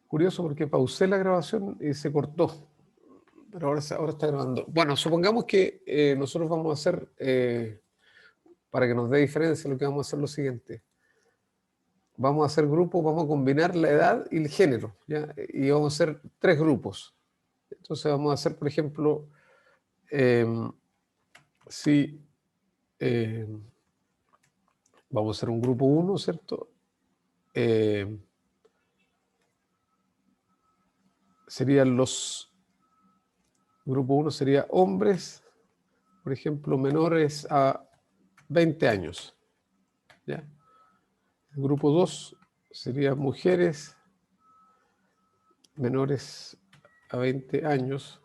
Curioso porque pausé la grabación y se cortó, pero ahora está grabando. Bueno, supongamos que nosotros vamos a hacer, para que nos dé diferencia, lo que vamos a hacer es lo siguiente. Vamos a hacer grupos, vamos a combinar la edad y el género, ¿ya? Y vamos a hacer 3 grupos. Entonces vamos a hacer, por ejemplo, si vamos a hacer un grupo 1, ¿cierto? Serían los, grupo 1 sería hombres, por ejemplo, menores a 20 años, ¿ya? El grupo 2 sería mujeres menores a 20 años.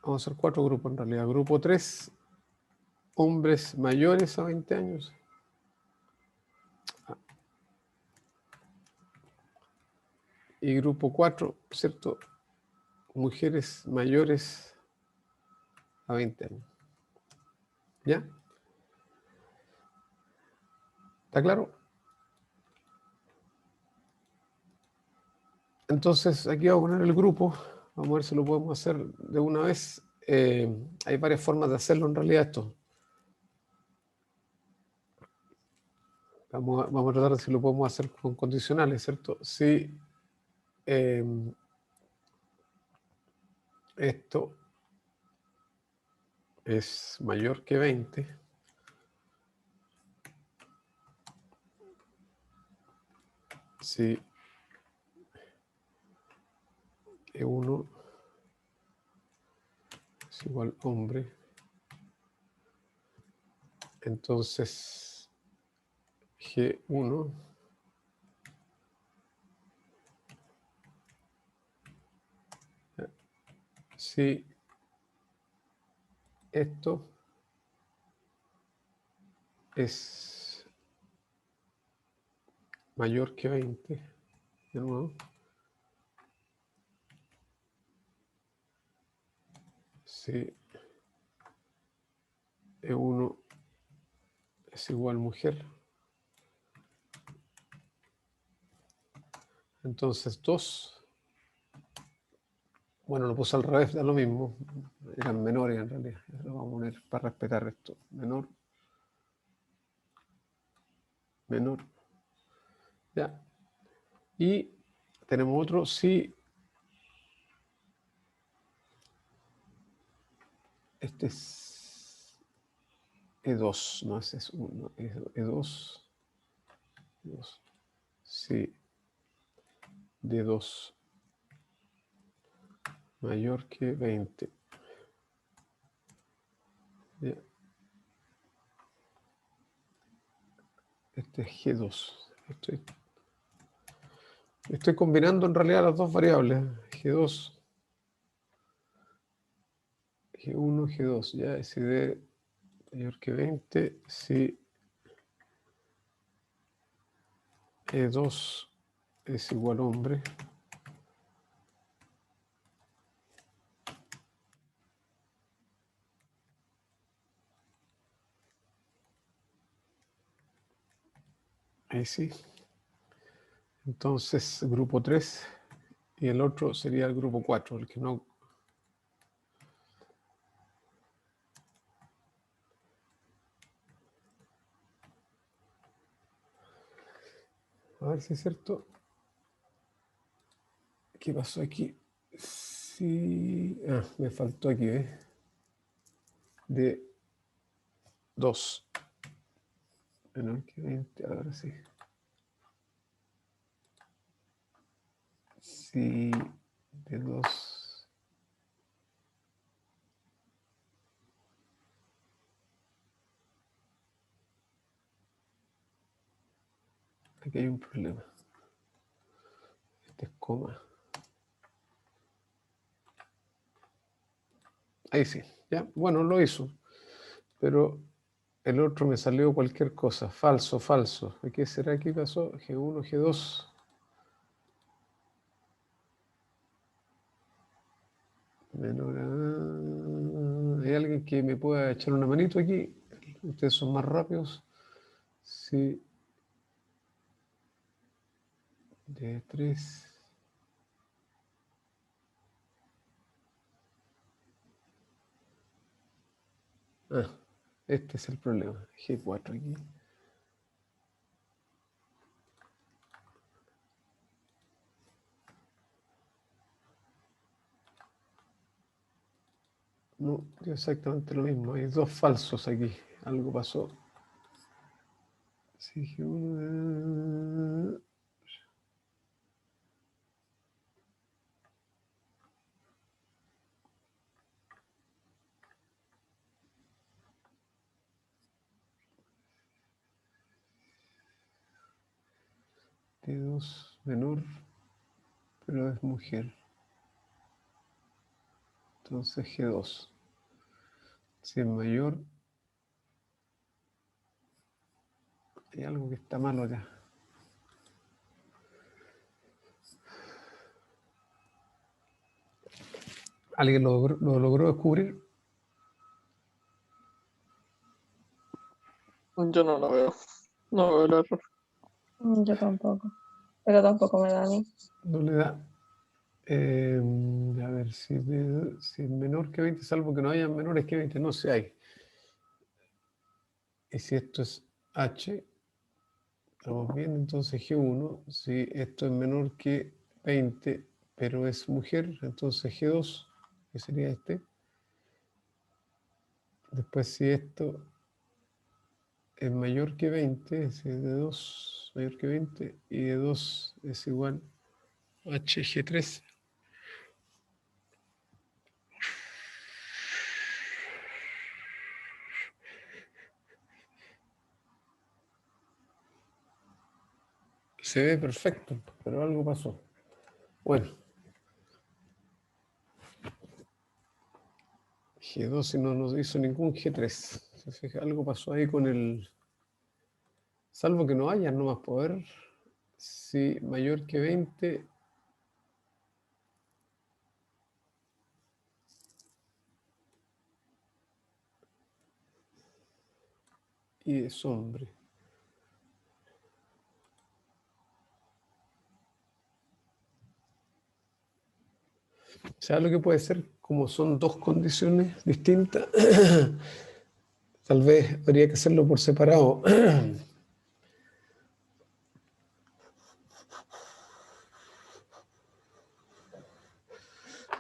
Vamos a hacer 4 grupos en realidad. Grupo 3, hombres mayores a 20 años. Y grupo 4, ¿cierto? Mujeres mayores a 20 años. ¿Ya? ¿Está claro? Entonces, aquí vamos a poner el grupo. Vamos a ver si lo podemos hacer de una vez. Hay varias formas de hacerlo en realidad esto. Vamos a tratar de si lo podemos hacer con condicionales, ¿cierto? Si esto es mayor que 20, si E1 es igual hombre, entonces G1 si esto es mayor que 20, de nuevo, si E1 es igual mujer, entonces 2, bueno, lo puse al revés, da lo mismo, eran menores en realidad, lo vamos a poner para respetar esto, menor, menor, ya, y tenemos otro, si este es E2, no, ese es 1, E2, si D2 mayor que 20. ¿Ya? Este es G2. Estoy combinando en realidad las dos variables. G2, G1, G2. Ya, si D mayor que 20, si E2 es igual a hombre. Ahí sí. Entonces, grupo 3 y el otro sería el grupo 4, el que no. A ver si es cierto. ¿Qué pasó aquí? Sí. Ah, me faltó aquí, ¿eh? De 2. Menor que 20, ahora sí. Sí, de 2. Aquí hay un problema. Este es coma. Ahí sí, ya. Bueno, lo hizo. Pero el otro me salió cualquier cosa. Falso, falso. ¿Qué será que pasó? G1, G2. Menor a... ¿Hay alguien que me pueda echar una manito aquí? Ustedes son más rápidos. Sí. D3. Ah, este es el problema. G4 aquí. No, exactamente lo mismo. Hay dos falsos aquí. Algo pasó. Sí, G1. D2 menor, pero es mujer. Entonces G2. Si es mayor, hay algo que está malo acá. ¿Alguien lo logró descubrir? Yo no lo veo. No veo el error. Yo tampoco. Pero tampoco me da a mí. No le da. A ver, si es menor que 20, salvo que no haya menores que 20, no sé hay. Y si esto es H, estamos bien, entonces G1. Si esto es menor que 20, pero es mujer, entonces G2, que sería este. Después, si esto es mayor que 20, si es de 2 mayor que 20, y de 2 es igual a HG3. Se ve perfecto, pero algo pasó. Bueno, G2 y no nos hizo ningún G3. Se fija, algo pasó ahí con el... Salvo que no haya no más poder. Si mayor que 20... Y es hombre. ¿Sabes lo que puede ser? Como son dos condiciones distintas, tal vez habría que hacerlo por separado.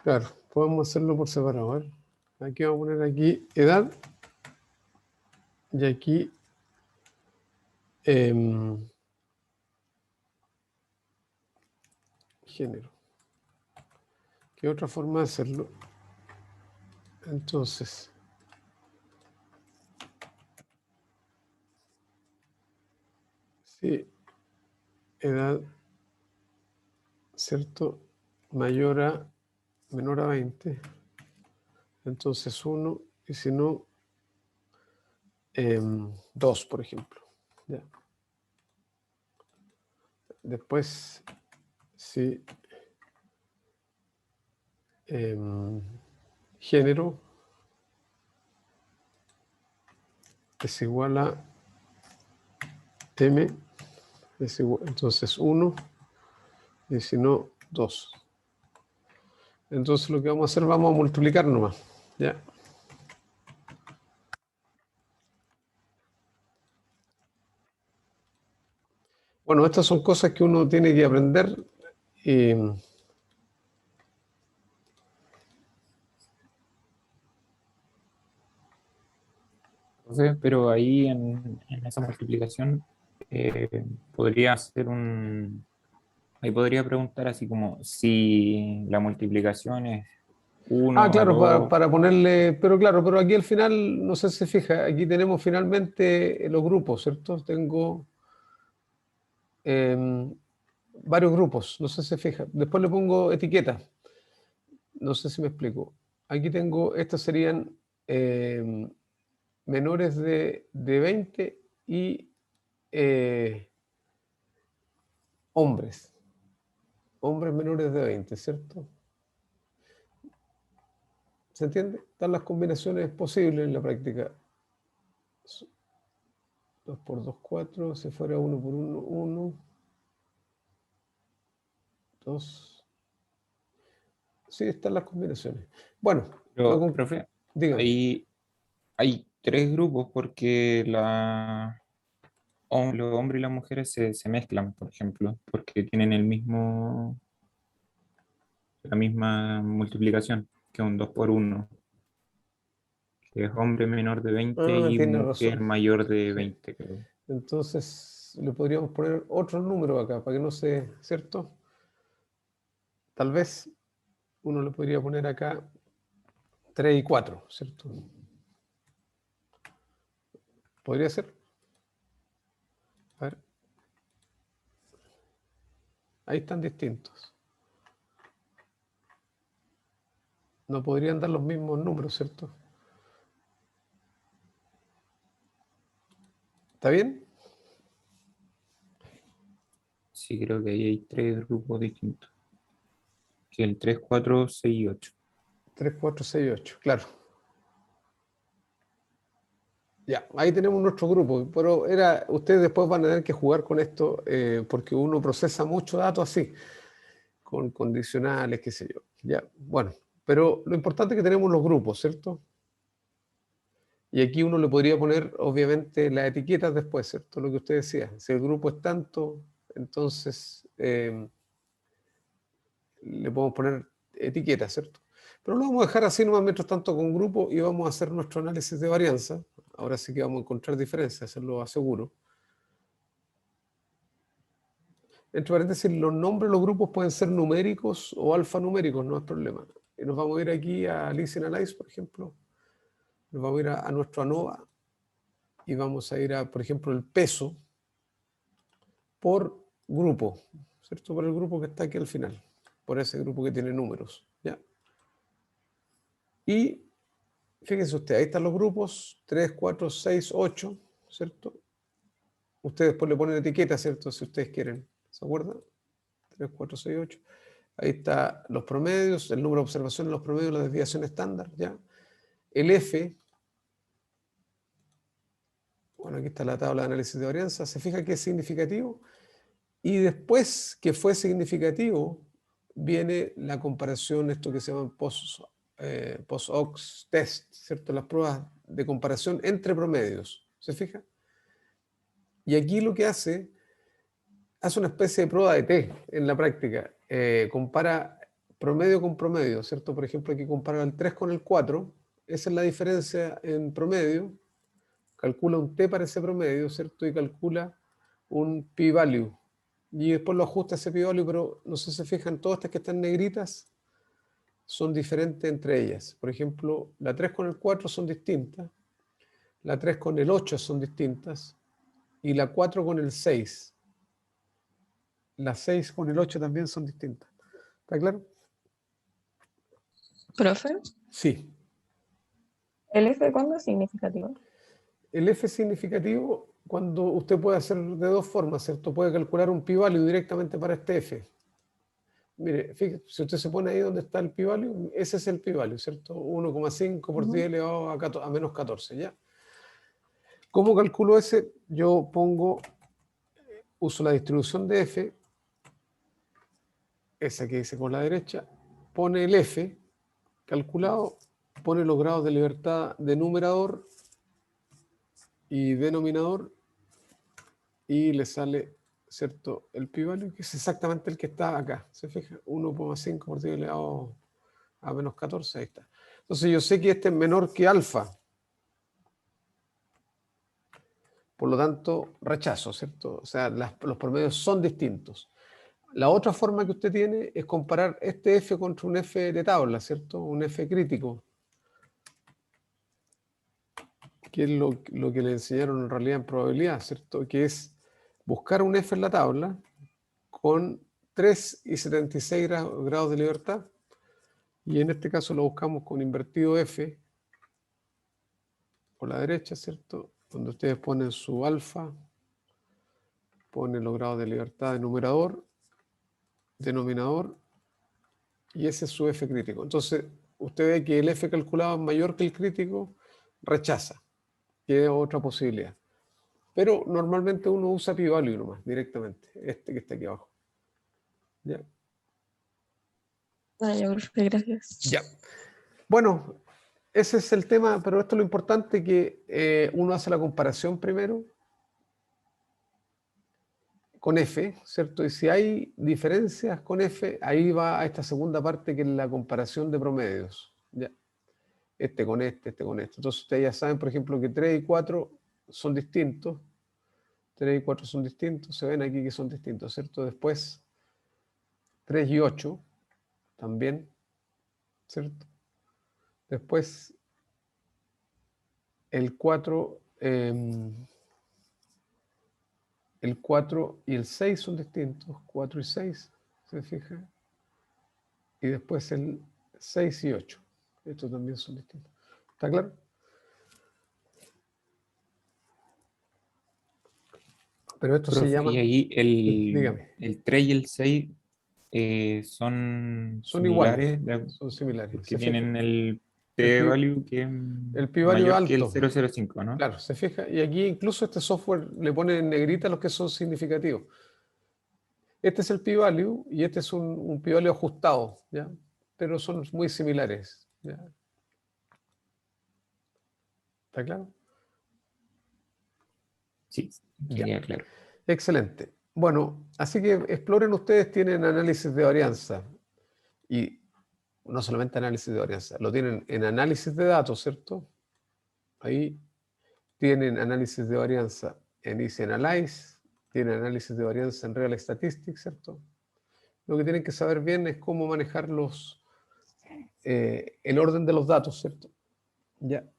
Claro, podemos hacerlo por separado. ¿Eh? Aquí vamos a poner aquí edad y aquí género. ¿Qué otra forma de hacerlo? Entonces, si edad, ¿cierto? Menor a 20, entonces 1, y si no, 2, por ejemplo. ¿Ya? Después, si género es igual a m, es igual, entonces 1, y si no, 2. Entonces lo que vamos a hacer, vamos a multiplicar nomás. ¿Ya? Bueno, estas son cosas que uno tiene que aprender y... Entonces, pero ahí en esa multiplicación podría ser ahí podría preguntar así como si la multiplicación es Ah, 1 a claro, 2. para ponerle, pero claro, pero aquí al final, no sé si se fija, aquí tenemos finalmente los grupos, ¿cierto? Tengo varios grupos, no sé si se fija. Después le pongo etiqueta, no sé si me explico. Aquí tengo, estos serían menores de 20 y hombres, hombres menores de 20, ¿cierto? ¿Se entiende? Están las combinaciones posibles en la práctica. 2 por 2, 4. Si fuera 1 por 1, 1. 2. Sí, están las combinaciones. Bueno, Pero, profe, dígame. hay tres grupos porque los hombres y las mujeres se mezclan, por ejemplo, porque tienen la misma multiplicación, que un 2 por 1, que es hombre menor de 20 Ah, y tiene mujer razón. mayor de Sí. 20, creo. Entonces le podríamos poner otro número acá para que no se, ¿cierto? Tal vez uno le podría poner acá 3 y 4, ¿cierto? ¿Podría ser? A ver. Ahí están distintos. No podrían dar los mismos números, ¿cierto? ¿Está bien? Sí, creo que ahí hay tres grupos distintos, que el 3, 4, 6 y 8. 3, 4, 6, 8, claro. Ya, ahí tenemos nuestro grupo, pero ustedes después van a tener que jugar con esto porque uno procesa mucho datos así, con condicionales, qué sé yo. Ya, bueno, pero lo importante es que tenemos los grupos, ¿cierto? Y aquí uno le podría poner, obviamente, las etiquetas después, ¿cierto? Lo que usted decía, si el grupo es tanto, entonces le podemos poner etiquetas, ¿cierto? Pero lo vamos a dejar así nomás mientras tanto con grupo y vamos a hacer nuestro análisis de varianza. Ahora sí que vamos a encontrar diferencias, se lo aseguro. Entre paréntesis, los nombres de los grupos pueden ser numéricos o alfanuméricos, no hay problema. Y nos vamos a ir aquí a Listen Analyze, por ejemplo. Nos vamos a ir a nuestro ANOVA y vamos a ir a, por ejemplo, el peso por grupo, ¿cierto? Por el grupo que está aquí al final, por ese grupo que tiene números, ¿ya? Y fíjense usted, ahí están los grupos, 3, 4, 6, 8, ¿cierto? Ustedes después le ponen etiqueta, ¿cierto? Si ustedes quieren, ¿se acuerdan? 3, 4, 6, 8. Ahí está los promedios, el número de observaciones, los promedios, la desviación estándar, ¿ya? El F, bueno, aquí está la tabla de análisis de varianza, se fija que es significativo y después que fue significativo viene la comparación, esto que se llama post-hoc test, ¿cierto? Las pruebas de comparación entre promedios, ¿se fija? Y aquí lo que hace una especie de prueba de T en la práctica. Compara promedio con promedio, ¿cierto? Por ejemplo, aquí compara el 3 con el 4. Esa es la diferencia en promedio. Calcula un T para ese promedio, ¿cierto? Y calcula un p-value. Y después lo ajusta a ese p-value, pero no sé si se fijan, todas estas que están negritas son diferentes entre ellas. Por ejemplo, la 3 con el 4 son distintas. La 3 con el 8 son distintas. Y la 4 con el 6. Las 6 con el 8 también son distintas. ¿Está claro? Profe, Sí. ¿el F cuándo es significativo? El F es significativo cuando usted puede hacer de dos formas, ¿cierto? Puede calcular un p-value directamente para este F. Mire, fíjese, si usted se pone ahí donde está el p-value, ese es el p-value, ¿cierto? 1,5 por 10 elevado a menos 14, ¿ya? ¿Cómo calculo ese? Yo uso la distribución de F, esa que dice con la derecha, pone el F calculado, pone los grados de libertad de numerador y denominador y le sale, ¿cierto? El p-value, que es exactamente el que está acá. ¿Se fija? 1,5 por 10 elevado a menos 14, ahí está. Entonces yo sé que este es menor que alfa. Por lo tanto, rechazo, ¿cierto? O sea, los promedios son distintos. La otra forma que usted tiene es comparar este F contra un F de tabla, ¿cierto? Un F crítico, que es lo que le enseñaron en realidad en probabilidad, ¿cierto? Que es buscar un F en la tabla con 3 y 76 grados de libertad. Y en este caso lo buscamos con invertido F por la derecha, ¿cierto? Donde ustedes ponen su alfa, ponen los grados de libertad de numerador, denominador, y ese es su F crítico. Entonces, usted ve que el F calculado es mayor que el crítico, rechaza, que es otra posibilidad. Pero normalmente uno usa p-value nomás, directamente, este que está aquí abajo. ¿Ya? Ah, yo creo que gracias. Ya. Bueno, ese es el tema, pero esto es lo importante, que uno hace la comparación primero con F, ¿cierto? Y si hay diferencias con F, ahí va a esta segunda parte que es la comparación de promedios. ¿Ya? Este con este con este. Entonces ustedes ya saben, por ejemplo, que 3 y 4 son distintos. 3 y 4 son distintos, se ven aquí que son distintos, ¿cierto? Después 3 y 8 también, ¿cierto? Después el 4, el 4 y el 6 son distintos, 4 y 6, ¿se fija? Y después el 6 y 8. Estos también son distintos. ¿Está claro? Pero esto se Profe, llama... y ahí Dígame. el 3 y el 6 son Son iguales, similares, son similares. porque ¿Se fija? tienen el El pi, p-value que es el p-value mayor que el alto. 0,05, ¿no? Claro, se fija. Y aquí incluso este software le pone en negrita los que son significativos. Este es el p-value y este es un p-value ajustado, ¿ya? Pero son muy similares. ¿Ya? ¿Está claro? Sí, Ya. queda claro. Excelente. Bueno, así que exploren ustedes, tienen análisis de varianza. Y no solamente análisis de varianza, lo tienen en análisis de datos, ¿cierto? Ahí tienen análisis de varianza en Easy Analyze, tienen análisis de varianza en Real Statistics, ¿cierto? Lo que tienen que saber bien es cómo manejar el orden de los datos, ¿cierto? Ya.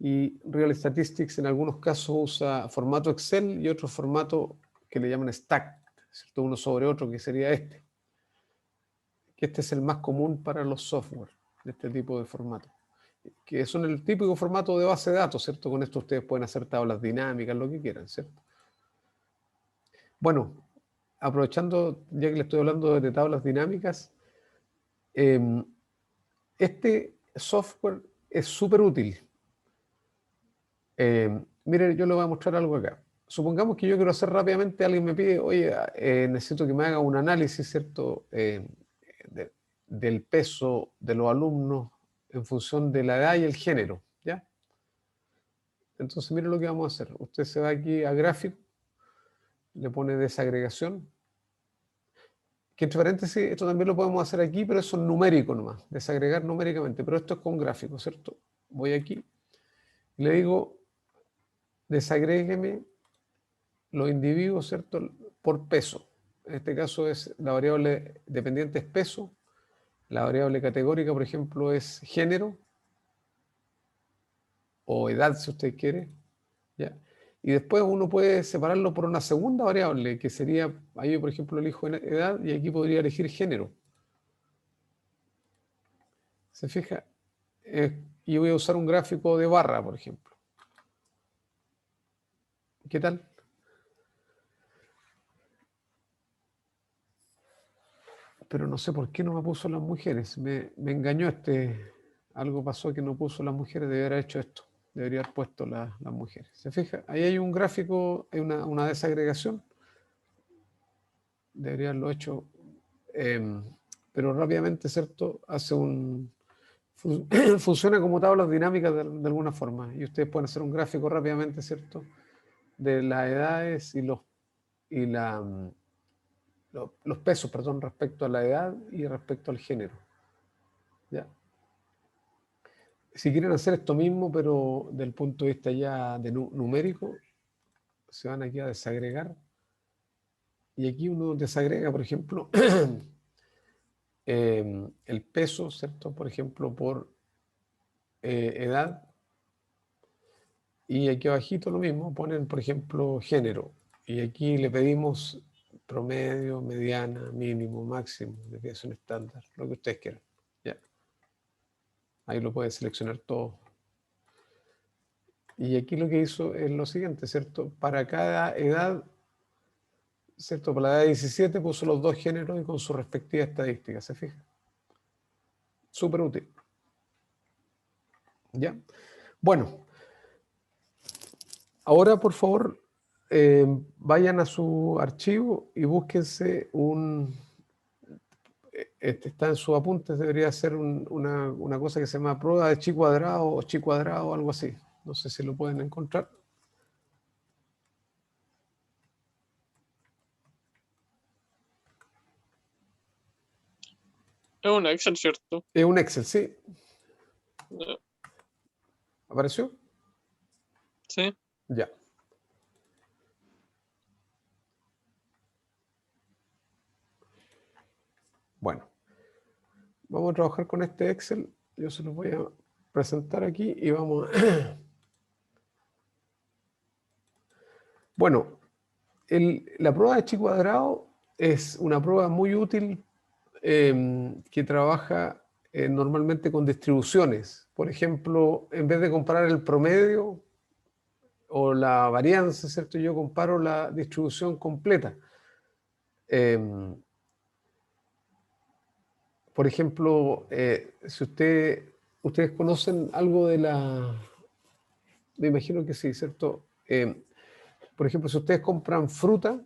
Y Real Statistics en algunos casos usa formato Excel y otro formato que le llaman stack, ¿cierto? Uno sobre otro, que sería este. Que este es el más común para los software de este tipo de formato. Que son el típico formato de base de datos, ¿cierto? Con esto ustedes pueden hacer tablas dinámicas, lo que quieran, ¿cierto? Bueno, aprovechando, ya que le estoy hablando de tablas dinámicas, este software es súper útil. Miren, yo le voy a mostrar algo acá. Supongamos que yo quiero hacer rápidamente, alguien me pide, oye, necesito que me haga un análisis, ¿cierto? Del peso de los alumnos en función de la edad y el género, ¿ya? Entonces, miren lo que vamos a hacer. Usted se va aquí a gráfico, le pone desagregación, que entre paréntesis, esto también lo podemos hacer aquí, pero eso es numérico nomás, desagregar numéricamente, pero esto es con gráfico, ¿cierto? Voy aquí, le digo, desagrégueme los individuos, ¿cierto? Por peso. En este caso es la variable dependiente es peso, la variable categórica, por ejemplo, es género o edad, si usted quiere, ¿ya? Y después uno puede separarlo por una segunda variable, que sería, ahí por ejemplo elijo edad y aquí podría elegir género. ¿Se fija? Y voy a usar un gráfico de barra, por ejemplo. ¿Qué tal? Pero no sé por qué no me puso las mujeres. Me engañó algo pasó que no puso las mujeres, debería haber hecho esto. Debería haber puesto las mujeres. ¿Se fija? Ahí hay un gráfico, hay una desagregación. Debería haberlo hecho. Pero rápidamente, ¿cierto? Funciona como tablas dinámicas de alguna forma. Y ustedes pueden hacer un gráfico rápidamente, ¿cierto? De las edades y los pesos, perdón, respecto a la edad y respecto al género. ¿Ya? Si quieren hacer esto mismo, pero del punto de vista ya de numérico, se van aquí a desagregar. Y aquí uno desagrega, por ejemplo, el peso, ¿cierto? Por ejemplo, por edad. Y aquí abajito lo mismo, ponen, por ejemplo, género. Y aquí le pedimos promedio, mediana, mínimo, máximo, desviación estándar, lo que ustedes quieran. ¿Ya? Ahí lo pueden seleccionar todo. Y aquí lo que hizo es lo siguiente, ¿cierto? Para cada edad, ¿cierto? Para la edad 17 puso los dos géneros y con su respectiva estadística, ¿se fija? Súper útil. ¿Ya? Bueno, ahora por favor vayan a su archivo y búsquense este está en sus apuntes, debería ser una cosa que se llama prueba de chi cuadrado o chi cuadrado o algo así. No sé si lo pueden encontrar. Es un Excel, ¿cierto? Es un Excel, ¿sí? Ya. ¿Apareció? Sí. Ya. Bueno, vamos a trabajar con este Excel. Yo se los voy a presentar aquí y vamos a... Bueno, la prueba de chi cuadrado es una prueba muy útil que trabaja normalmente con distribuciones. Por ejemplo, en vez de comparar el promedio o la varianza, ¿cierto? Yo comparo la distribución completa. Por ejemplo, si ustedes conocen algo de me imagino que sí, ¿cierto? Por ejemplo, si ustedes compran fruta,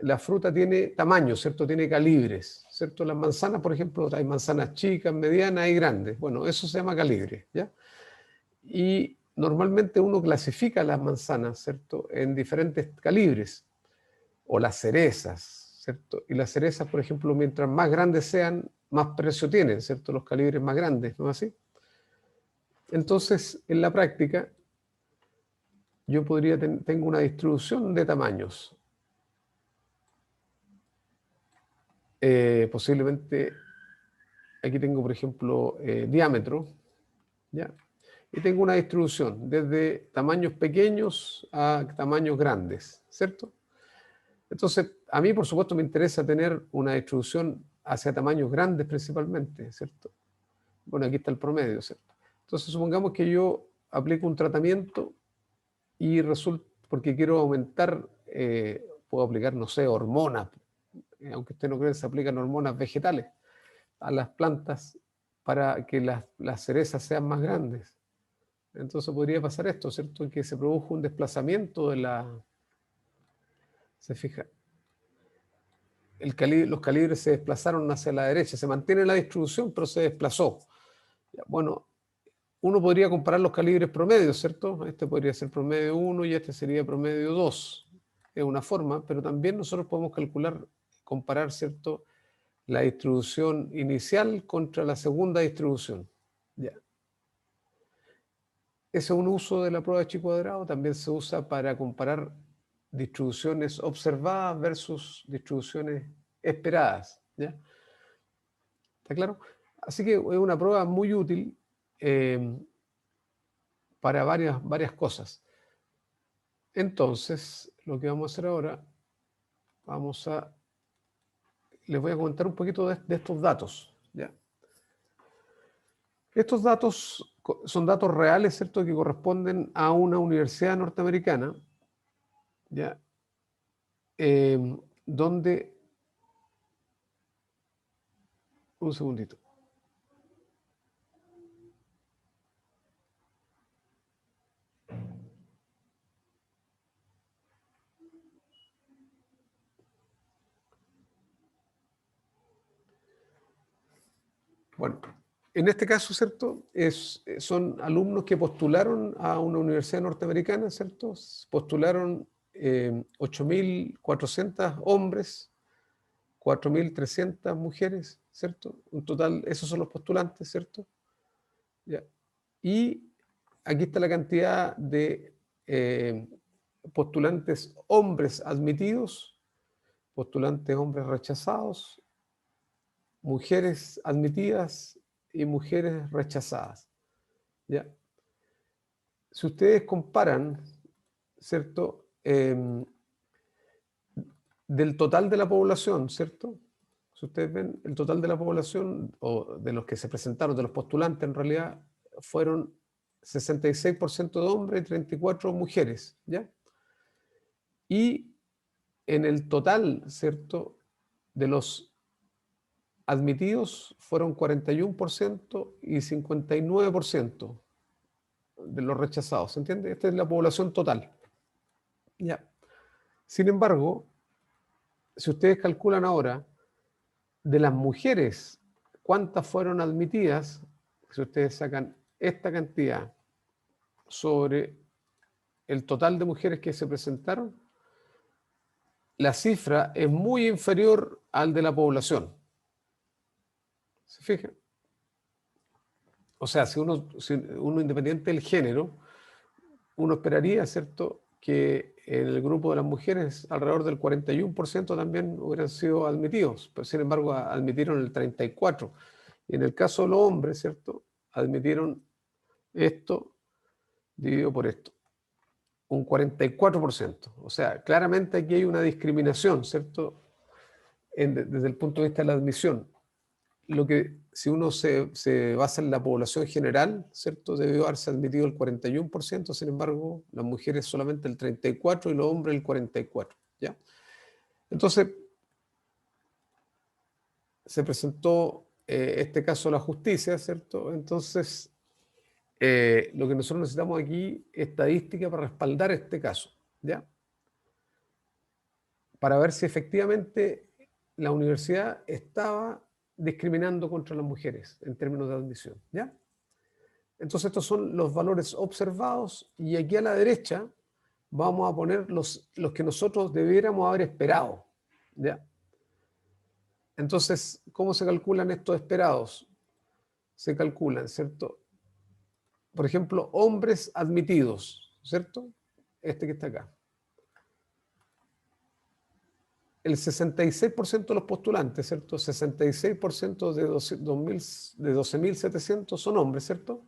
la fruta tiene tamaño, ¿cierto? Tiene calibres, ¿cierto? Las manzanas, por ejemplo, hay manzanas chicas, medianas y grandes. Bueno, eso se llama calibre, ¿ya? Y normalmente uno clasifica las manzanas, ¿cierto? En diferentes calibres, o las cerezas, ¿cierto? Y las cerezas, por ejemplo, mientras más grandes sean, más precio tienen, ¿cierto? Los calibres más grandes, ¿no es así? Entonces, en la práctica, yo tengo una distribución de tamaños. Posiblemente, aquí tengo, por ejemplo, diámetro, ¿ya? Y tengo una distribución desde tamaños pequeños a tamaños grandes, ¿cierto? Entonces, a mí, por supuesto, me interesa tener una distribución hacia tamaños grandes principalmente, ¿cierto? Bueno, aquí está el promedio, ¿cierto? Entonces, supongamos que yo aplico un tratamiento y resulta, porque quiero aumentar, puedo aplicar, no sé, hormonas, aunque usted no cree, se aplican hormonas vegetales a las plantas para que las cerezas sean más grandes. Entonces podría pasar esto, ¿cierto? Que se produjo un desplazamiento de se fija, los calibres se desplazaron hacia la derecha, se mantiene la distribución, pero se desplazó. Bueno, uno podría comparar los calibres promedios, ¿cierto? Este podría ser promedio 1 y este sería promedio 2. Es una forma, pero también nosotros podemos comparar, ¿cierto? La distribución inicial contra la segunda distribución. Ya. Ese es un uso de la prueba de chi cuadrado. También se usa para comparar distribuciones observadas versus distribuciones esperadas. ¿Ya? ¿Está claro? Así que es una prueba muy útil para varias cosas. Entonces, lo que vamos a hacer ahora, les voy a comentar un poquito de estos datos. ¿Ya? Estos datos son datos reales, ¿cierto? Que corresponden a una universidad norteamericana, ¿ya? Donde... Un segundito. Bueno, en este caso, ¿cierto? Son alumnos que postularon a una universidad norteamericana, ¿cierto? Postularon 8.400 hombres, 4.300 mujeres, ¿cierto? Un total, esos son los postulantes, ¿cierto? Ya. Y aquí está la cantidad de postulantes hombres admitidos, postulantes hombres rechazados, mujeres admitidas y mujeres rechazadas. ¿Ya? Si ustedes comparan, ¿cierto? Del total de la población, ¿cierto? Si ustedes ven, el total de la población, o de los que se presentaron, de los postulantes, en realidad, fueron 66% de hombres y 34% mujeres, ¿ya? Y en el total, ¿cierto? De los admitidos fueron 41% y 59% de los rechazados, ¿se entiende? Esta es la población total. Ya. Sin embargo, si ustedes calculan ahora, de las mujeres cuántas fueron admitidas, si ustedes sacan esta cantidad sobre el total de mujeres que se presentaron, la cifra es muy inferior al de la población. ¿Se fijan? O sea, si uno independiente del género, uno esperaría, ¿cierto?, que en el grupo de las mujeres alrededor del 41% también hubieran sido admitidos, pero sin embargo admitieron el 34%. Y en el caso de los hombres, ¿cierto?, admitieron esto dividido por esto, un 44%. O sea, claramente aquí hay una discriminación, ¿cierto?, desde el punto de vista de la admisión. Lo que, si uno se basa en la población general, ¿cierto?, debió haberse admitido el 41%, sin embargo, las mujeres solamente el 34% y los hombres el 44%, ¿ya? Entonces, se presentó este caso a la justicia, ¿cierto? Entonces, lo que nosotros necesitamos aquí es estadística para respaldar este caso, ¿ya? Para ver si efectivamente la universidad estaba discriminando contra las mujeres en términos de admisión, ¿ya? Entonces estos son los valores observados y aquí a la derecha vamos a poner los que nosotros debiéramos haber esperado, ¿ya? Entonces, ¿cómo se calculan estos esperados? Se calculan, ¿cierto? Por ejemplo, hombres admitidos, ¿cierto? Este que está acá. El 66% de los postulantes, ¿cierto? 66% de 12.700 son hombres, ¿cierto?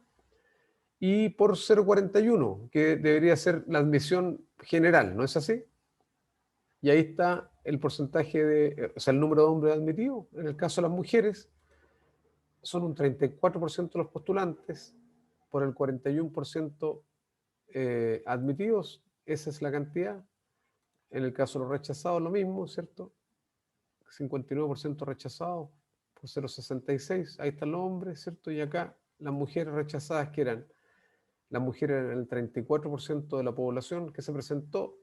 Y por 0,41, que debería ser la admisión general, ¿no es así? Y ahí está el porcentaje o sea, el número de hombres admitidos. En el caso de las mujeres, son un 34% de los postulantes por el 41% admitidos. Esa es la cantidad. En el caso de los rechazados, lo mismo, ¿cierto? 59% rechazados por 0,66. Ahí están los hombres, ¿cierto? Y acá las mujeres rechazadas, que eran las mujeres eran el 34% de la población que se presentó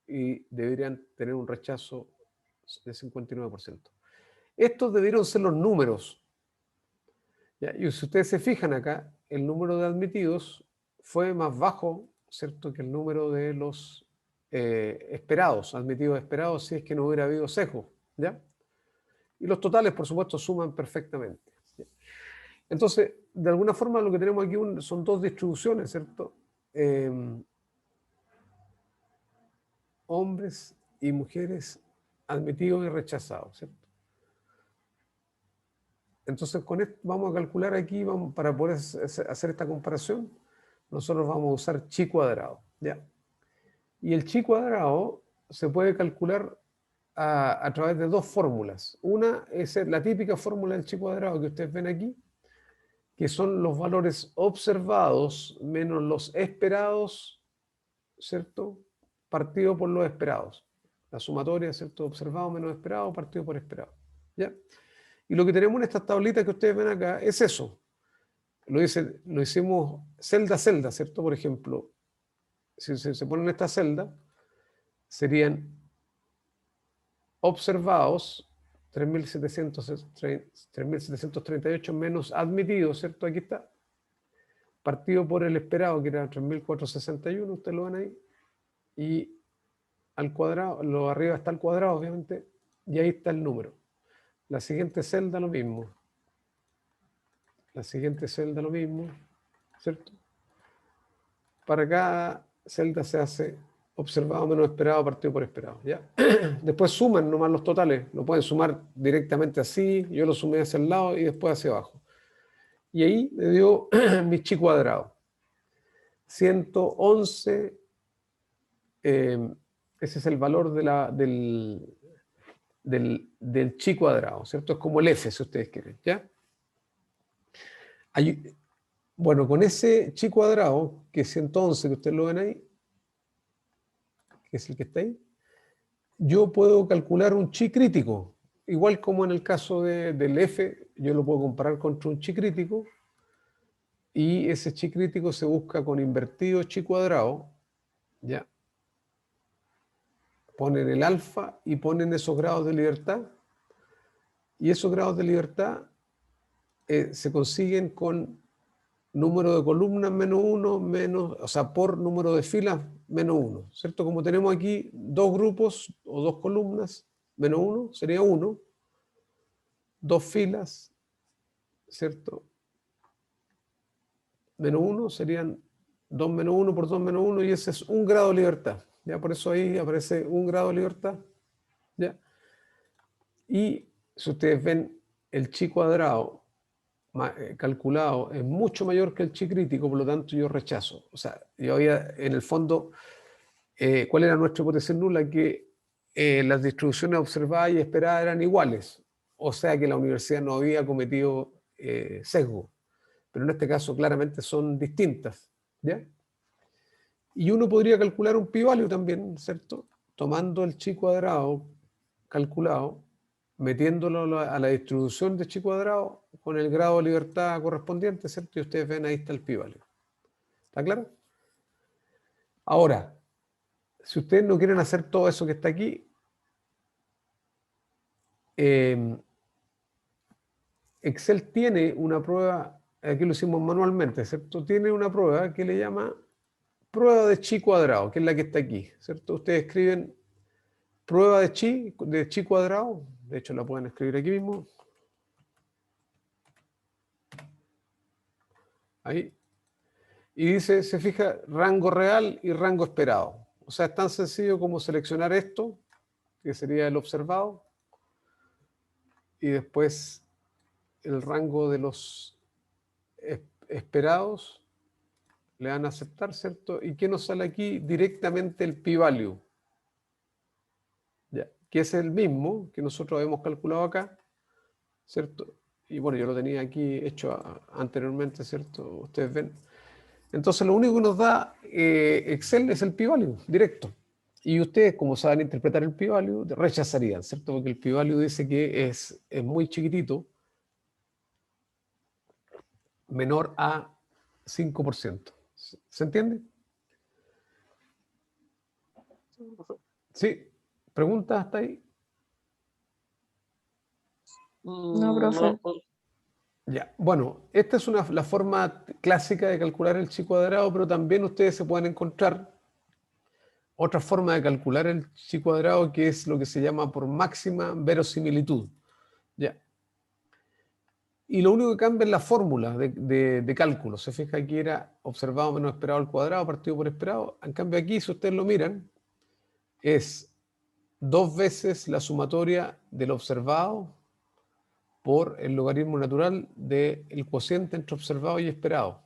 y deberían tener un rechazo de 59%. Estos debieron ser los números. ¿Ya? Y si ustedes se fijan acá, el número de admitidos fue más bajo, ¿cierto?, que el número de los esperados, admitidos esperados, si es que no hubiera habido sesgo, ¿ya? Y los totales, por supuesto, suman perfectamente, ¿ya? Entonces, de alguna forma lo que tenemos aquí son dos distribuciones, ¿cierto? Hombres y mujeres admitidos y rechazados, ¿cierto? Entonces, con esto vamos a calcular aquí, para poder hacer esta comparación, nosotros vamos a usar chi cuadrado, ¿ya? Y el chi cuadrado se puede calcular a través de dos fórmulas. Una es la típica fórmula del chi cuadrado que ustedes ven aquí, que son los valores observados menos los esperados, ¿cierto?, partido por los esperados. La sumatoria, ¿cierto?, observado menos esperado partido por esperado, ¿ya? Y lo que tenemos en estas tablitas que ustedes ven acá es eso. Lo hicimos celda a celda, ¿cierto? Por ejemplo, si se ponen esta celda, serían observados 3.738 menos admitidos, ¿cierto? Aquí está. Partido por el esperado, que era 3.461, ustedes lo ven ahí. Y al cuadrado, lo arriba está el cuadrado, obviamente, y ahí está el número. La siguiente celda lo mismo. La siguiente celda lo mismo, ¿cierto? Para cada celda se hace observado menos esperado partido por esperado, ¿ya? Después suman nomás los totales. Lo pueden sumar directamente así. Yo lo sumé hacia el lado y después hacia abajo. Y ahí me dio mi chi cuadrado. 111. Ese es el valor del chi cuadrado, ¿cierto? Es como el F, si ustedes quieren, ¿ya? Bueno, con ese chi cuadrado, que es 111, que ustedes lo ven ahí, que es el que está ahí, yo puedo calcular un chi crítico. Igual como en el caso del F, yo lo puedo comparar contra un chi crítico, y ese chi crítico se busca con invertido chi cuadrado, ¿ya? Ponen el alfa y ponen esos grados de libertad, y esos grados de libertad se consiguen con número de columnas menos 1, menos, o sea, por número de filas menos 1, ¿cierto? Como tenemos aquí dos grupos o dos columnas, menos 1 sería 1, dos filas, ¿cierto? Menos 1 serían 2 menos 1 por 2 menos 1 y ese es 1 grado de libertad. ¿Ya? Por eso ahí aparece 1 grado de libertad. ¿Ya? Y si ustedes ven, el chi cuadrado calculado es mucho mayor que el chi crítico, por lo tanto yo rechazo. O sea, yo había, en el fondo, ¿cuál era nuestra hipótesis nula? Que las distribuciones observadas y esperadas eran iguales. O sea que la universidad no había cometido sesgo. Pero en este caso claramente son distintas. ¿Ya? Y uno podría calcular un pi-value también, ¿cierto? Tomando el chi cuadrado calculado, metiéndolo a la distribución de chi cuadrado con el grado de libertad correspondiente, ¿cierto? Y ustedes ven, ahí está el pi-value. ¿Está claro? Ahora, si ustedes no quieren hacer todo eso que está aquí, Excel tiene una prueba, aquí lo hicimos manualmente, ¿cierto? Tiene una prueba que le llama prueba de chi cuadrado, que es la que está aquí, ¿cierto? Ustedes escriben prueba de chi cuadrado, de hecho la pueden escribir aquí mismo. Ahí. Y dice, se fija, rango real y rango esperado. O sea, es tan sencillo como seleccionar esto, que sería el observado, y después el rango de los esperados, le dan a aceptar, ¿cierto? ¿Y qué nos sale aquí? Directamente el pi-value. ¿Ya? Que es el mismo que nosotros habíamos calculado acá, ¿cierto? Y bueno, yo lo tenía aquí hecho anteriormente, ¿cierto? Ustedes ven. Entonces lo único que nos da Excel es el pi-value, directo. Y ustedes, como saben interpretar el pi-value, rechazarían, ¿cierto? Porque el pi-value dice que es muy chiquitito, menor a 5%. ¿Se entiende? ¿Sí? ¿Preguntas hasta ahí? No, profe. No, Ya, bueno, esta es la forma clásica de calcular el chi cuadrado, pero también ustedes se pueden encontrar otra forma de calcular el chi cuadrado, que es lo que se llama por máxima verosimilitud. Ya. Y lo único que cambia es la fórmula de cálculo. Se fija aquí era observado menos esperado al cuadrado, partido por esperado. En cambio aquí, si ustedes lo miran, es 2 veces la sumatoria del observado por el logaritmo natural del cociente entre observado y esperado.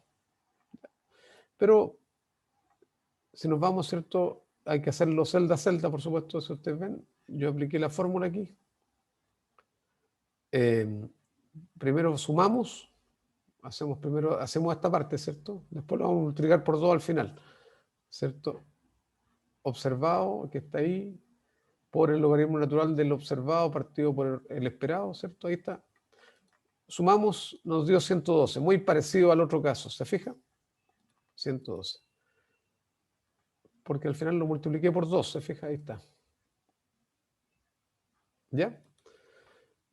Pero si nos vamos, ¿cierto? Hay que hacerlo celda a celda, por supuesto, si ustedes ven. Yo apliqué la fórmula aquí. Primero sumamos, hacemos esta parte, ¿cierto? Después lo vamos a multiplicar por 2 al final, ¿cierto? Observado, que está ahí, por el logaritmo natural del observado partido por el esperado, ¿cierto? Ahí está. Sumamos, nos dio 112, muy parecido al otro caso, ¿se fija? 112. Porque al final lo multipliqué por 2, ¿se fija? Ahí está. ¿Ya?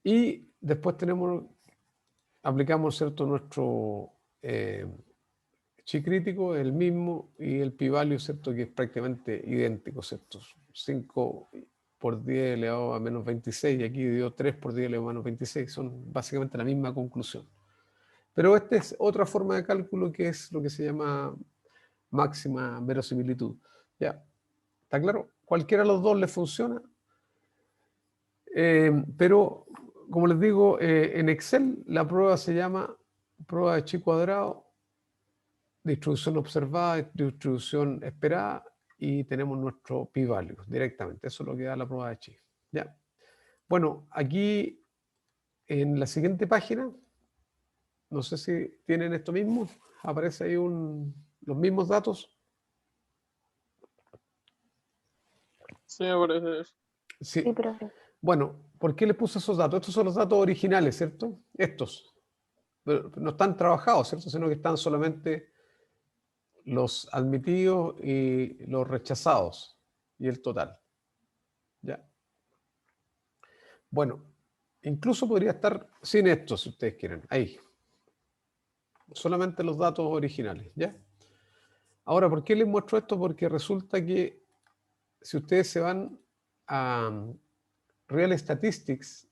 Y después aplicamos, ¿cierto? Nuestro chi crítico, el mismo, y el pi-value, ¿cierto? Que es prácticamente idéntico, ¿cierto? 5 por 10 elevado a menos 26, y aquí dio 3 por 10 elevado a menos 26, son básicamente la misma conclusión. Pero esta es otra forma de cálculo que es lo que se llama máxima verosimilitud. ¿Ya? ¿Está claro? Cualquiera de los dos les funciona. Pero, como les digo, en Excel la prueba se llama prueba de chi cuadrado, distribución observada, distribución esperada, y tenemos nuestro pi-value directamente. Eso es lo que da la prueba de chi. ¿Ya? Bueno, aquí en la siguiente página, no sé si tienen esto mismo, aparece ahí los mismos datos. sí me parece eso. Sí. Sí, profe. Bueno, ¿por qué les puse esos datos? Estos son los datos originales, ¿cierto? Estos. Pero no están trabajados, ¿cierto? Sino que están solamente los admitidos y los rechazados y el total. ¿Ya? Bueno, incluso podría estar sin esto, si ustedes quieren. Ahí. solamente los datos originales, ¿ya? Ahora, ¿por qué les muestro esto? Porque resulta que si ustedes se van a Real Statistics,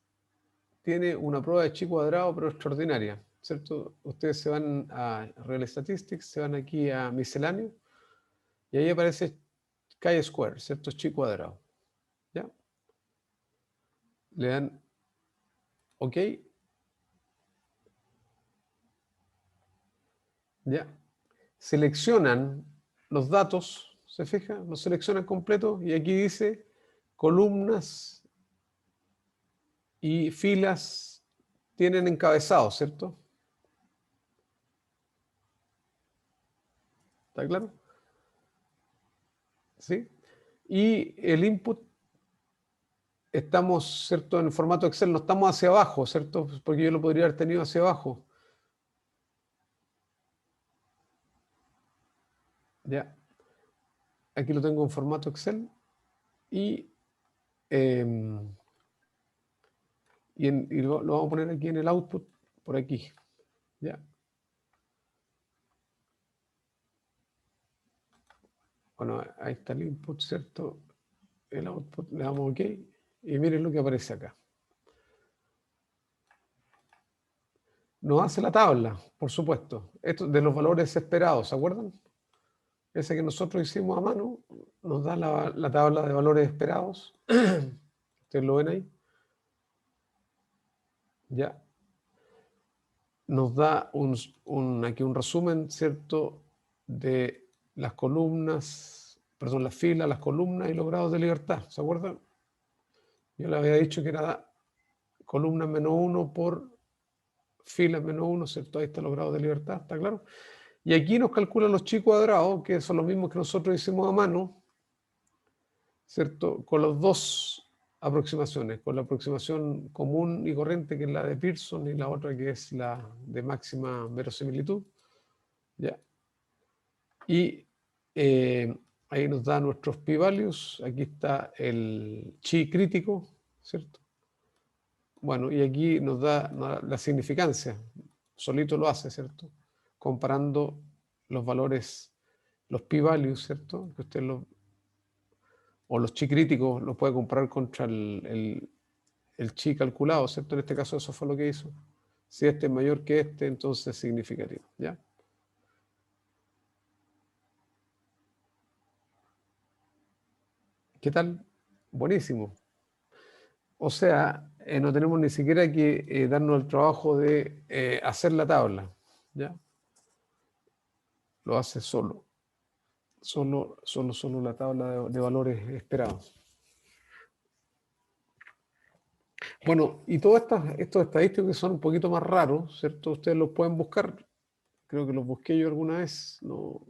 tiene una prueba de chi cuadrado, pero extraordinaria, ¿cierto? Ustedes se van a Real Statistics, se van aquí a misceláneo, y ahí aparece chi-square, ¿cierto? Chi cuadrado, ¿ya? Le dan OK, ¿ya? Seleccionan los datos, ¿se fija? Los seleccionan completos y aquí dice columnas y filas tienen encabezados, ¿cierto? ¿Está claro? ¿Sí? Y el input estamos, ¿cierto? En formato Excel, no estamos hacia abajo, ¿cierto? Porque yo lo podría haber tenido hacia abajo. Ya. Aquí lo tengo en formato Excel y, lo vamos a poner aquí en el output, por aquí. ¿Ya? Bueno, ahí está el input, ¿cierto? El output, le damos OK y miren lo que aparece acá. Nos hace la tabla, por supuesto, esto de los valores esperados, ¿se acuerdan? Ese que nosotros hicimos a mano nos da la tabla de valores esperados. Ustedes lo ven ahí. Ya. Nos da aquí un resumen, ¿cierto? De las columnas, perdón, las filas, las columnas y los grados de libertad, ¿se acuerdan? Yo le había dicho que era columna -1 por filas -1, ¿cierto? Ahí están los grados de libertad, ¿está claro? Y aquí nos calculan los chi cuadrados, que son los mismos que nosotros hicimos a mano, ¿cierto? Con las dos aproximaciones, con la aproximación común y corriente, que es la de Pearson, y la otra que es la de máxima verosimilitud, ¿ya? Y ahí nos da nuestros p-values, aquí está el chi crítico, ¿cierto? Bueno, y aquí nos da la significancia, solito lo hace, ¿cierto? Comparando los valores, los p-values, ¿cierto? Que usted o los chi críticos los puede comparar contra el chi calculado, ¿cierto? En este caso eso fue lo que hizo. Si este es mayor que este, entonces es significativo, ¿ya? ¿Qué tal? Buenísimo. O sea, no tenemos ni siquiera que darnos el trabajo de hacer la tabla, ¿ya? Lo hace solo. Solo la tabla de valores esperados. Bueno, y todos estos estadísticos que son un poquito más raros, ¿cierto? Ustedes los pueden buscar. Creo que los busqué yo alguna vez. No,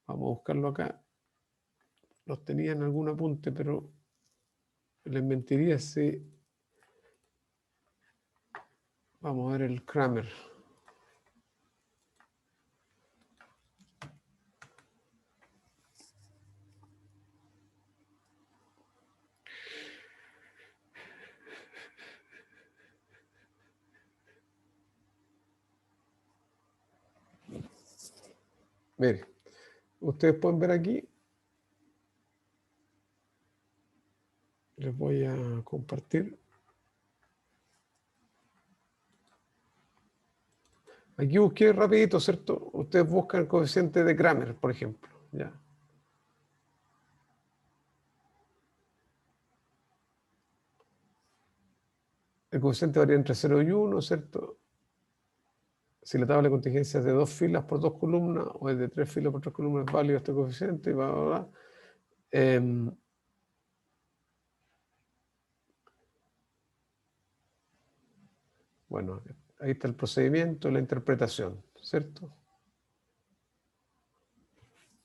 vamos a buscarlo acá. Los tenía en algún apunte, pero les mentiría si... Vamos a ver el Kramer. Mire, ustedes pueden ver aquí. Les voy a compartir. Aquí busqué rapidito, ¿cierto? Ustedes buscan el coeficiente de Kramer, por ejemplo. ¿Ya? El coeficiente varía entre 0 y 1, ¿cierto? Si la tabla de contingencia es de 2 filas por 2 columnas o es de 3 filas por 3 columnas, es válido este coeficiente, bla, bla, bla. Bueno, ahí está el procedimiento, la interpretación, ¿cierto?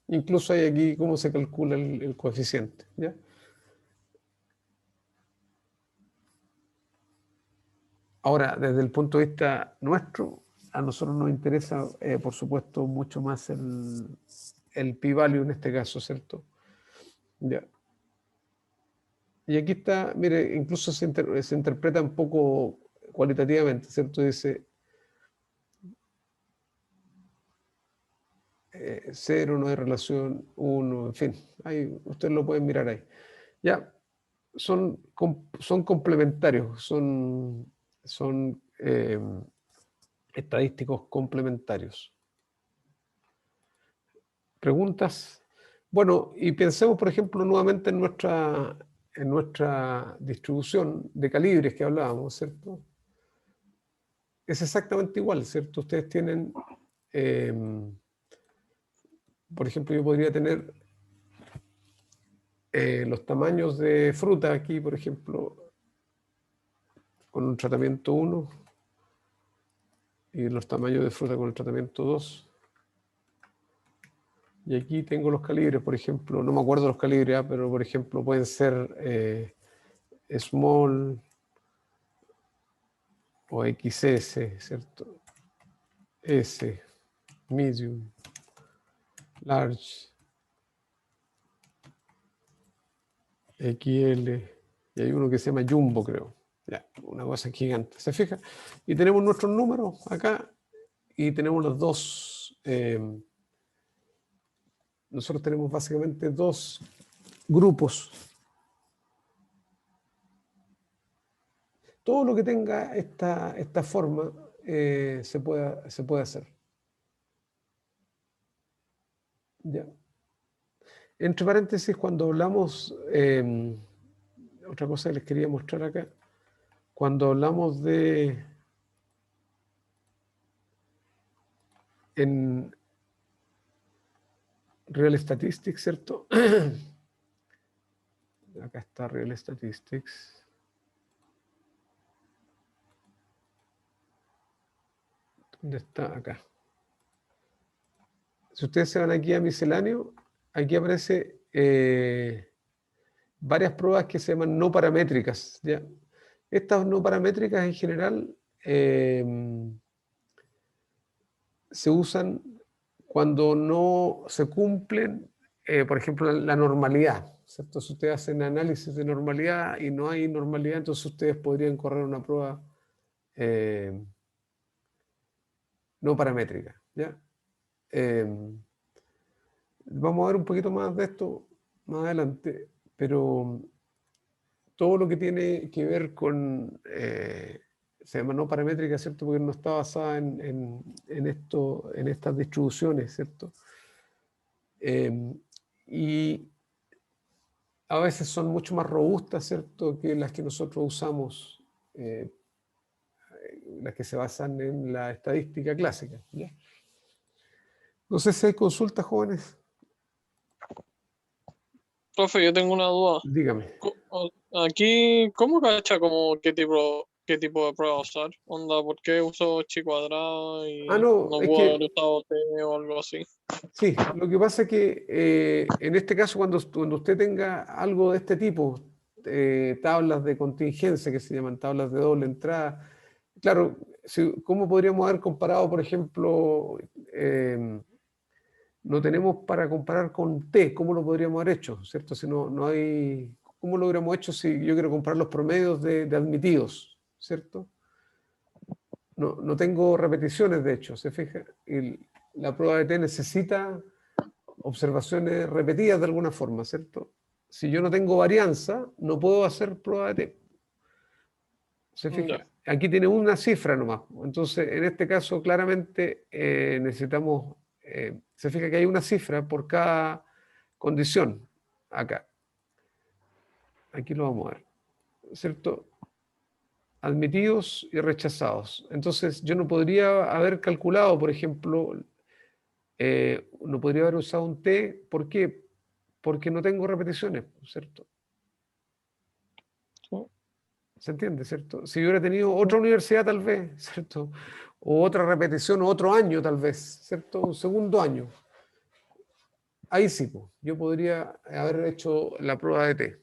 Incluso hay aquí cómo se calcula el coeficiente, ¿ya? Ahora, desde el punto de vista nuestro, a nosotros nos interesa, por supuesto, mucho más el p-value en este caso, ¿cierto? Ya. Y aquí está, mire, incluso se interpreta un poco cualitativamente, ¿cierto? Dice, 0, no hay relación, 1, en fin, ahí ustedes lo pueden mirar ahí. Ya, son complementarios, son estadísticos complementarios. ¿Preguntas? Bueno, y pensemos, por ejemplo, nuevamente en nuestra distribución de calibres que hablábamos, ¿cierto? Es exactamente igual, ¿cierto? Ustedes tienen, por ejemplo, yo podría tener los tamaños de fruta aquí, por ejemplo, con un tratamiento 1 y los tamaños de fruta con el tratamiento 2. Y aquí tengo los calibres, por ejemplo, no me acuerdo los calibres, pero por ejemplo pueden ser small o XS, ¿cierto? S, medium, large, XL, y hay uno que se llama jumbo, creo. Ya, una cosa gigante, ¿se fija? Y tenemos nuestros números acá y tenemos los dos. Nosotros tenemos básicamente dos grupos. Todo lo que tenga esta forma se puede hacer. Ya. Entre paréntesis, cuando hablamos, otra cosa que les quería mostrar acá, cuando hablamos en Real Statistics, ¿cierto? Acá está Real Statistics. ¿Dónde está? Acá. Si ustedes se van aquí a misceláneo, aquí aparece varias pruebas que se llaman no paramétricas, ¿ya? Estas no paramétricas en general se usan cuando no se cumplen, por ejemplo, la normalidad, ¿cierto? Si ustedes hacen análisis de normalidad y no hay normalidad, entonces ustedes podrían correr una prueba no paramétrica, ¿ya? Vamos a ver un poquito más de esto más adelante, pero todo lo que tiene que ver con, se llama no paramétrica, ¿cierto? Porque no está basada en estas distribuciones, ¿cierto? Y a veces son mucho más robustas, ¿cierto?, que las que nosotros usamos, las que se basan en la estadística clásica, ¿ya? No sé si hay consultas, jóvenes. Profe, yo tengo una duda. Dígame. Aquí, ¿cómo cacha como qué tipo de prueba usar? Onda, ¿por qué uso chi cuadrado y No, no es puedo haber que usado T o algo así? sí, lo que pasa es que en este caso, cuando usted tenga algo de este tipo, tablas de contingencia que se llaman tablas de doble entrada, claro, ¿cómo podríamos haber comparado, por ejemplo, no tenemos para comparar con T, ¿cómo lo podríamos haber hecho? ¿Cierto? Si no hay, ¿cómo lo hubiéramos hecho si yo quiero comparar los promedios de admitidos? ¿Cierto? No tengo repeticiones, de hecho, ¿se fija? Y la prueba de T necesita observaciones repetidas de alguna forma, ¿cierto? Si yo no tengo varianza, no puedo hacer prueba de T. ¿Se fija? Ya. Aquí tiene una cifra nomás. Entonces, en este caso, claramente necesitamos, se fija que hay una cifra por cada condición acá. Aquí lo vamos a ver, ¿cierto? Admitidos y rechazados. Entonces, yo no podría haber calculado, por ejemplo, no podría haber usado un T. ¿Por qué? Porque no tengo repeticiones, ¿cierto? Sí. ¿Se entiende, cierto? Si yo hubiera tenido otra universidad, tal vez, ¿cierto? O otra repetición, o otro año, tal vez, ¿cierto? Un segundo año. Ahí sí, pues, yo podría haber hecho la prueba de T.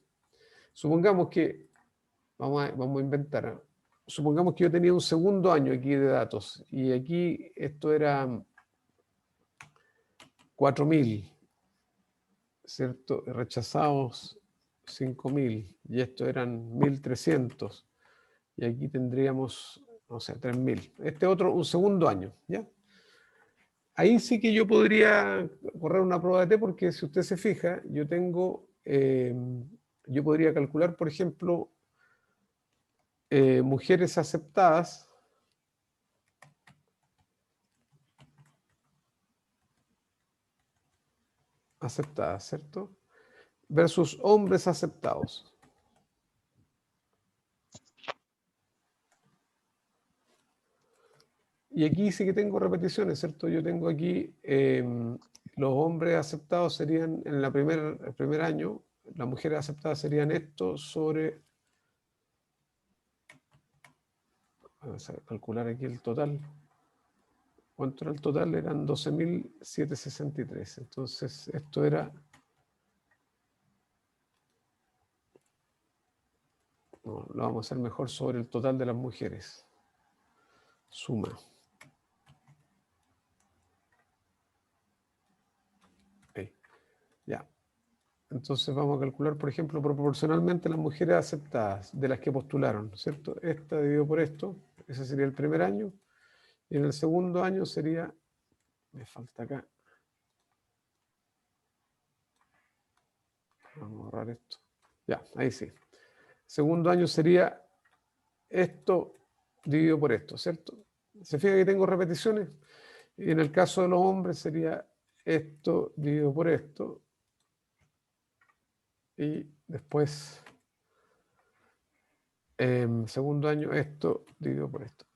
Supongamos que, vamos a inventar, ¿eh? Supongamos que yo tenía un segundo año aquí de datos, y aquí esto era 4.000, ¿cierto? Rechazados 5.000, y esto eran 1.300. Y aquí tendríamos, no sé, 3.000. Este otro, un segundo año, ¿ya? ahí sí que yo podría correr una prueba de T porque si usted se fija, yo tengo, yo podría calcular, por ejemplo, mujeres aceptadas ¿cierto? Versus hombres aceptados. Y aquí sí que tengo repeticiones, ¿cierto? Yo tengo aquí los hombres aceptados serían en el primer año, las mujeres aceptadas serían esto sobre, vamos a calcular aquí el total. ¿Cuánto era el total? Eran 12.763. Entonces, esto era... No, lo vamos a hacer mejor sobre el total de las mujeres. Suma. Ahí. Ya. Entonces vamos a calcular, por ejemplo, proporcionalmente las mujeres aceptadas de las que postularon, ¿cierto? Esta dividido por esto, ese sería el primer año. Y en el segundo año sería, me falta acá. Vamos a borrar esto. Ya, ahí sí. Segundo año sería esto dividido por esto, ¿cierto? ¿Se fija que tengo repeticiones? Y en el caso de los hombres sería esto dividido por esto. Y después, segundo año, esto dividido por esto.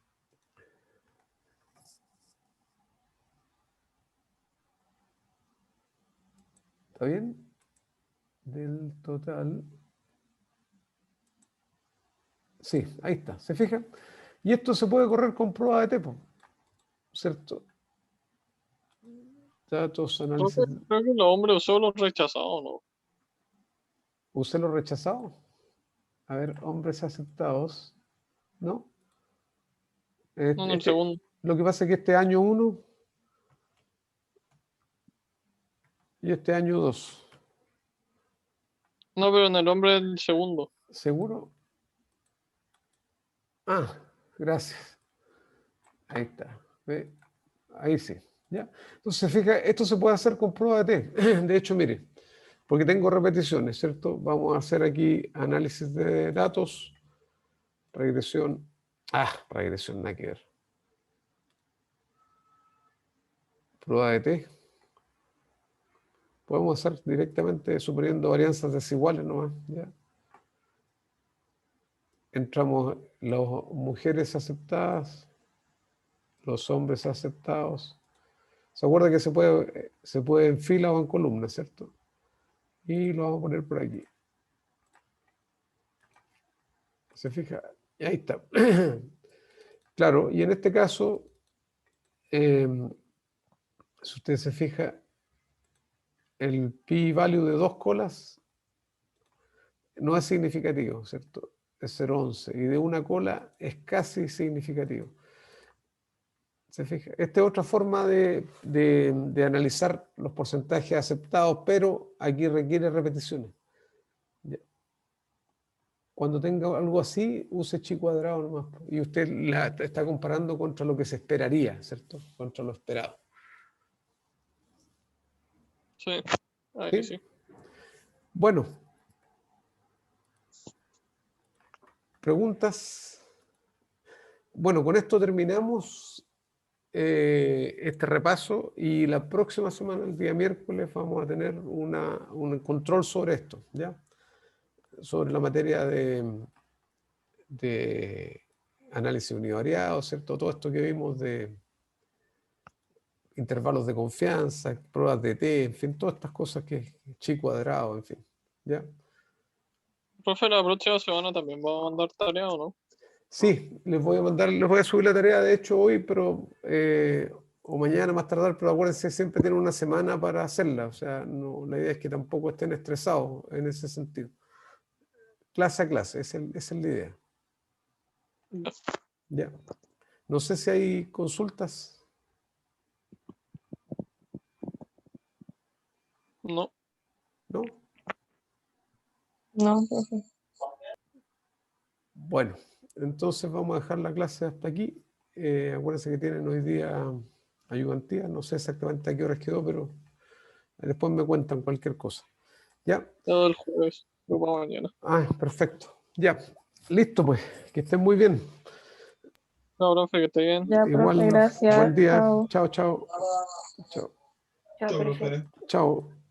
¿Está bien? Del total. Sí, ahí está. ¿Se fijan? Y esto se puede correr con prueba de T, ¿cierto? Datos, análisis. Creo que los hombres usó los rechazados, ¿no? Usé los rechazados. A ver, hombres aceptados. ¿No? No, en el segundo. Lo que pasa es que este año 1 y este año 2. No, pero en el hombre del segundo. ¿Seguro? Ah, gracias. Ahí está. ¿Ve? Ahí sí. ¿Ya? Entonces, fija, esto se puede hacer con prueba de T. De hecho, mire, porque tengo repeticiones, ¿cierto? Vamos a hacer aquí análisis de datos, regresión. Regresión, nada que ver. Prueba de T. Podemos hacer directamente suponiendo varianzas desiguales nomás. ¿Ya? Entramos las mujeres aceptadas, los hombres aceptados. ¿Se acuerda que se puede en fila o en columna, ¿cierto? Y lo vamos a poner por aquí. ¿Se fija? Y ahí está. Claro, y en este caso, si usted se fija, el p-value de 2 colas no es significativo, ¿cierto? Es 0,11. Y de una cola es casi significativo. ¿Se fija? Esta es otra forma de analizar los porcentajes aceptados, pero aquí requiere repeticiones. ¿Ya? Cuando tenga algo así, use chi cuadrado nomás. Y usted la está comparando contra lo que se esperaría, ¿cierto? Contra lo esperado. Sí, ahí ¿Sí? sí. Bueno. ¿Preguntas? Bueno, con esto terminamos este repaso y la próxima semana, el día miércoles, vamos a tener un control sobre esto, ¿ya? Sobre la materia de análisis univariado, ¿cierto? Todo esto que vimos de intervalos de confianza, pruebas de T, en fin, todas estas cosas que es chi cuadrado, en fin, ¿ya? Profe, la próxima semana también vamos a mandar tarea, ¿o no? Sí, les voy a subir la tarea, de hecho, hoy, pero o mañana más tardar, pero acuérdense, siempre tienen una semana para hacerla. O sea, no, la idea es que tampoco estén estresados en ese sentido. Clase a clase, esa es la idea. Ya. Ya. No sé si hay consultas. No. ¿No? No, profe. Bueno, entonces vamos a dejar la clase hasta aquí. Acuérdense que tienen hoy día ayudantía. No sé exactamente a qué horas quedó, pero después me cuentan cualquier cosa. ¿Ya? Todo el jueves, grupo mañana. Ah, perfecto. Ya. Listo, pues. Que estén muy bien. No, profe, que esté bien. Ya, Igual, profe, gracias. buen día. Chao. Chao, chao. Chao. Chao, profe. Chao.